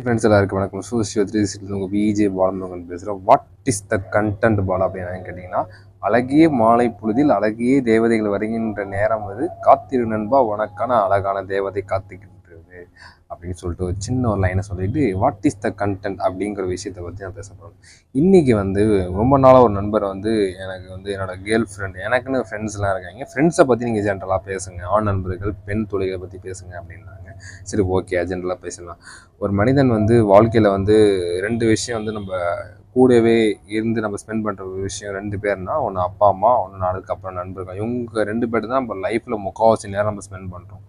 Friends எல்லாருக்கும் வணக்கம். Socio 360 உங்கள் பிஜே பாலமுருகன் பேசுகிறேன். What is the content Bala அப்படின்னு கேட்டிங்கன்னா, அழகிய மாலை பொழுதில் அழகிய தேவதைகள் வருகின்ற நேரம் அது, காத்திரு நண்பா உனக்கான அழகான தேவதை காத்துக்கின்றது அப்படின்னு சொல்லிட்டு ஒரு சின்ன ஒரு லைனை சொல்லிட்டு, வாட் இஸ் த கண்டென்ட் அப்படிங்கிற விஷயத்தை பற்றி நான் பேச போகிறேன். இன்றைக்கி ரொம்ப நாளாக ஒரு நண்பர் எனக்கு என்னோட கேர்ள் ஃப்ரெண்ட், எனக்குன்னு ஃப்ரெண்ட்ஸ்லாம் இருக்காங்க, ஃப்ரெண்ட்ஸை பற்றி நீங்கள் ஜென்ரலாக பேசுங்க, ஆண் நண்பர்கள் பெண் தொழிலை பற்றி பேசுங்க அப்படின்னாங்க. சரி, ஓகே, ஜென்ரலாக பேசலாம். ஒரு மனிதன் வாழ்க்கையில் 2 விஷயம் நம்ம கூடவே இருந்து நம்ம ஸ்பெண்ட் பண்ணுற ஒரு விஷயம் 2 பேர்னா, ஒன்று அப்பா அம்மா, ஒன்று அதுக்கப்புறம் நண்பர்கள். இவங்க 2 பேர் தான் நம்ம லைஃப்பில் முக்கால்வாசி நேரம் நம்ம ஸ்பெண்ட் பண்ணுறோம்.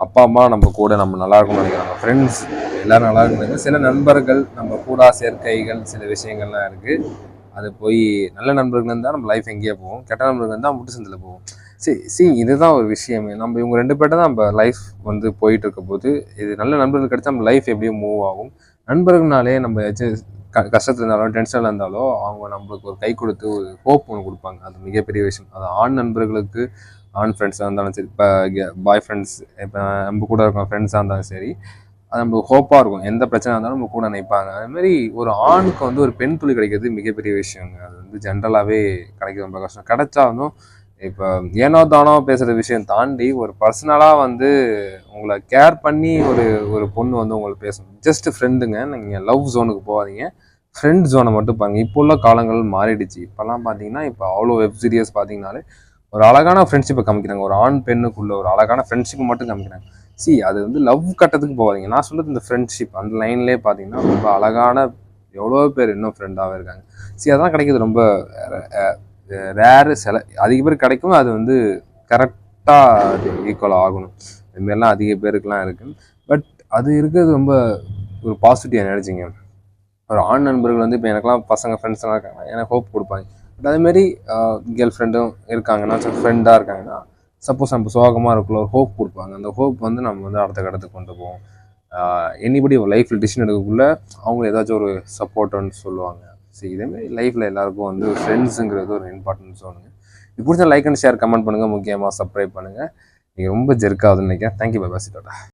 அப்பா அம்மா நம்ம கூட நம்ம நல்லா இருக்கணும்னு நினைக்கிறாங்க, ஃப்ரெண்ட்ஸ் எல்லோரும் நல்லா இருக்கணும், சில நண்பர்கள் நம்ம கூட சேர்க்கைகள் சில விஷயங்கள்லாம் இருக்குது. அது போய் நல்ல நண்பர்கள் இருந்தால் நம்ம லைஃப் எங்கேயே போவோம், கெட்ட நண்பர்கள் இருந்தால் முட்டு சந்தில் போவோம். இதுதான் ஒரு விஷயமே. நம்ம இவங்க 2 பேர்ட்ட தான் நம்ம லைஃப் போயிட்டு இருக்க போது, இது நல்ல நண்பர்கள் கிடைச்சா நம்ம லைஃப் எப்படியும் மூவ் ஆகும். நண்பர்கள்னாலே நம்ம ஏதாச்சும் கஷ்டத்தில் இருந்தாலும் டென்ஷனில் இருந்தாலும் அவங்க நம்மளுக்கு ஒரு கை கொடுத்து ஒரு ஹோப் ஒன்று கொடுப்பாங்க. அது மிகப்பெரிய விஷயம். அது ஆண் நண்பர்களுக்கு, ஆண் ஃப்ரெண்ட்ஸாக இருந்தாலும் சரி, இப்போ பாய் ஃப்ரெண்ட்ஸ், இப்போ நம்ம கூட இருக்கிற ஃப்ரெண்ட்ஸாக இருந்தாலும் சரி, அது நம்ம ஹோப்பாக இருக்கும். எந்த பிரச்சனை இருந்தாலும் நம்ம கூட நினைப்பாங்க. அதுமாதிரி ஒரு ஆணுக்கு ஒரு பெண் துளி கிடைக்கிறது மிகப்பெரிய விஷயங்க. அது ஜென்ரலாகவே கிடைக்கிறது ரொம்ப கஷ்டம். கிடைச்சாலும் இப்போ ஏனோ தானோ பேசுகிற விஷயம் தாண்டி ஒரு பர்சனலாக உங்களை கேர் பண்ணி ஒரு பொண்ணு உங்களுக்கு பேசணும். ஜஸ்ட் ஃப்ரெண்டுங்க, நீங்கள் லவ் ஜோனுக்கு போகாதீங்க, ஃப்ரெண்ட் ஜோனை மட்டும் பாருங்க. இப்போ உள்ள காலங்கள் மாறிடுச்சு. இப்போல்லாம் பார்த்தீங்கன்னா, இப்போ அவ்வளோ வெப் சீரியஸ் பார்த்தீங்கன்னாலே ஒரு அழகான ஃப்ரெண்ட்ஷிப்பை காமிக்கிறாங்க. ஒரு ஆண் பெண்ணுக்குள்ள ஒரு அழகான ஃப்ரெண்ட்ஷிப்பை மட்டும் காமிக்கிறாங்க. அது லவ் கட்டத்துக்கு போகாதீங்க. நான் சொல்கிறது இந்த ஃப்ரெண்ட்ஷிப் அந்த லைன்லேயே பார்த்தீங்கன்னா ரொம்ப அழகான எவ்வளோ பேர் இன்னும் ஃப்ரெண்டாகவே இருக்காங்க. அதான் கிடைக்கிது ரொம்ப ரேரு. சில அதிக பேர் கிடைக்கும். அது கரெக்டாக அது ஈக்குவலாக ஆகணும். இதுமாரிலாம் அதிக பேருக்குலாம் இருக்குது. பட் அது இருக்கிறது ரொம்ப ஒரு பாசிட்டிவ் எனர்ஜிங்க. ஒரு ஆண் நண்பர்கள் இப்போ எனக்குலாம் பசங்க ஃப்ரெண்ட்ஸ்லாம் இருக்காங்க, எனக்கு ஹோப் கொடுப்பாங்க. பட் அதேமாரி கேர்ள் ஃப்ரெண்டும் இருக்காங்கன்னா, ஃப்ரெண்டாக இருக்காங்கன்னா, சப்போஸ் நம்ம சோகமாக இருக்குள்ள ஒரு ஹோப் கொடுப்பாங்க. அந்த ஹோப் நம்ம அடுத்த கட்டத்துக்கு கொண்டு போவோம். எனிபடி லைஃப்பில் டிசிஷன் எடுக்கக்குள்ள அவங்க ஏதாச்சும் ஒரு சப்போர்ட்டுன்னு சொல்லுவாங்க. இதேமாதிரி லைஃப்பில் எல்லாருக்கும் ஃப்ரெண்ட்ஸுங்கிறது ஒரு இம்பார்ட்டன்ஸ் ஒன்று. இது பிடிச்ச லைக் அண்ட் ஷேர் கமெண்ட் பண்ணுங்கள். முக்கியமாக சப்ஸ்கிரைப் பண்ணுங்கள். நீங்கள் ரொம்ப ஜெர்க்காகுதுன்னு நினைக்கிறேன். Thank you, bye bye.